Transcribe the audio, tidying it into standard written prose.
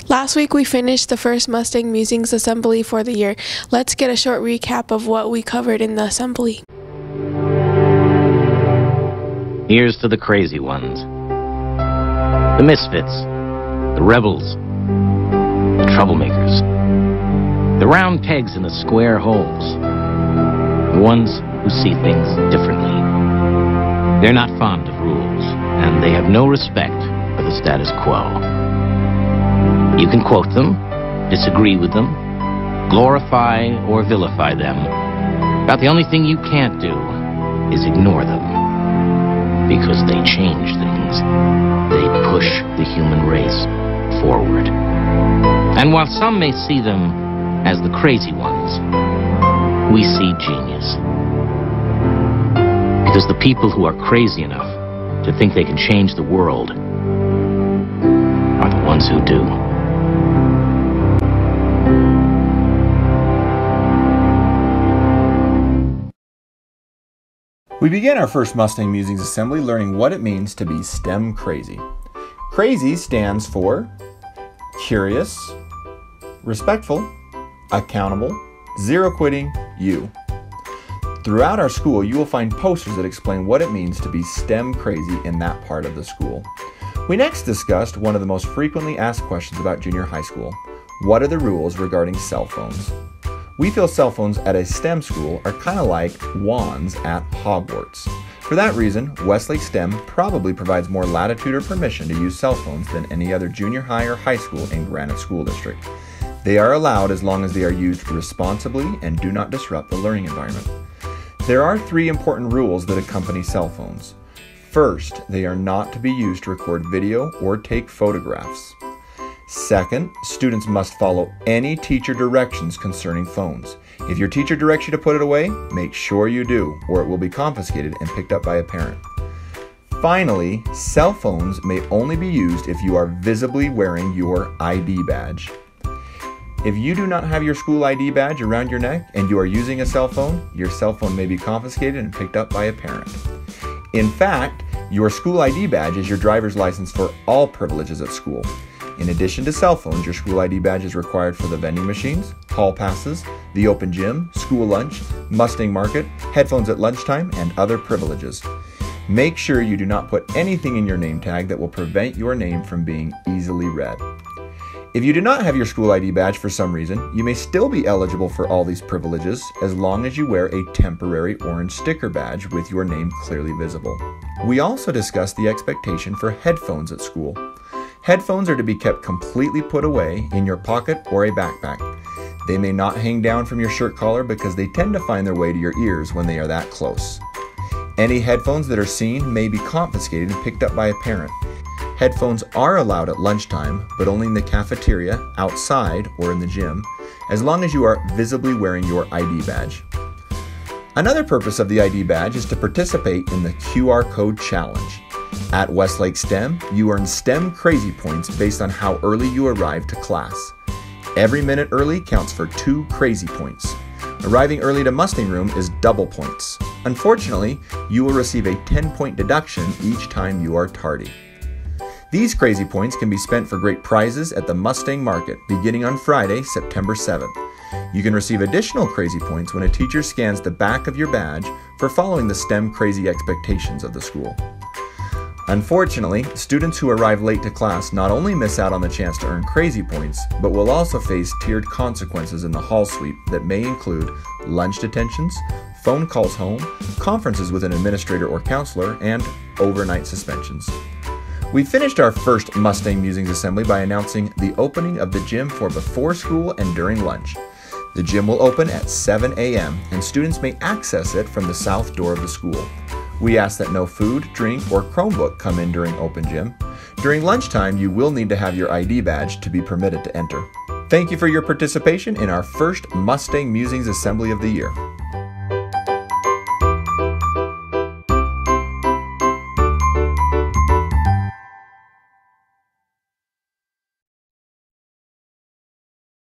Last week we finished the first Mustang Musings assembly for the year. Let's get a short recap of what we covered in the assembly. Here's to the crazy ones, the misfits, the rebels, the troublemakers, the round pegs in the square holes, the ones who see things differently. They're not fond of rules, and they have no respect for the status quo. You can quote them, disagree with them, glorify or vilify them, but the only thing you can't do is ignore them, because they change things. They push the human race forward. And while some may see them as the crazy ones, we see genius. Because the people who are crazy enough to think they can change the world are the ones who do. We begin our first Mustang Musings assembly learning what it means to be STEM crazy. Crazy stands for curious, respectful, accountable, zero quitting, you. Throughout our school, you will find posters that explain what it means to be STEM crazy in that part of the school. We next discussed one of the most frequently asked questions about junior high school. What are the rules regarding cell phones? We feel cell phones at a STEM school are kind of like wands at Hogwarts. For that reason, Westlake STEM probably provides more latitude or permission to use cell phones than any other junior high or high school in Granite School District. They are allowed as long as they are used responsibly and do not disrupt the learning environment. There are 3 important rules that accompany cell phones. First, they are not to be used to record video or take photographs. Second, students must follow any teacher directions concerning phones. If your teacher directs you to put it away, make sure you do, or it will be confiscated and picked up by a parent. Finally, cell phones may only be used if you are visibly wearing your ID badge. If you do not have your school ID badge around your neck and you are using a cell phone, your cell phone may be confiscated and picked up by a parent. In fact, your school ID badge is your driver's license for all privileges at school. In addition to cell phones, your school ID badge is required for the vending machines, hall passes, the open gym, school lunch, Mustang market, headphones at lunchtime, and other privileges. Make sure you do not put anything in your name tag that will prevent your name from being easily read. If you do not have your school ID badge for some reason, you may still be eligible for all these privileges as long as you wear a temporary orange sticker badge with your name clearly visible. We also discussed the expectation for headphones at school. Headphones are to be kept completely put away in your pocket or a backpack. They may not hang down from your shirt collar because they tend to find their way to your ears when they are that close. Any headphones that are seen may be confiscated and picked up by a parent. Headphones are allowed at lunchtime, but only in the cafeteria, outside, or in the gym, as long as you are visibly wearing your ID badge. Another purpose of the ID badge is to participate in the QR code challenge. At Westlake STEM, you earn STEM crazy points based on how early you arrive to class. Every minute early counts for 2 crazy points. Arriving early to Mustang room is double points. Unfortunately, you will receive a 10-point deduction each time you are tardy. These crazy points can be spent for great prizes at the Mustang Market beginning on Friday, September 7th. You can receive additional crazy points when a teacher scans the back of your badge for following the STEM crazy expectations of the school. Unfortunately, students who arrive late to class not only miss out on the chance to earn crazy points, but will also face tiered consequences in the hall sweep that may include lunch detentions, phone calls home, conferences with an administrator or counselor, and overnight suspensions. We finished our first Mustang Musings assembly by announcing the opening of the gym for before school and during lunch. The gym will open at 7 a.m. and students may access it from the south door of the school. We ask that no food, drink, or Chromebook come in during open gym. During lunchtime, you will need to have your ID badge to be permitted to enter. Thank you for your participation in our first Mustang Musings assembly of the year.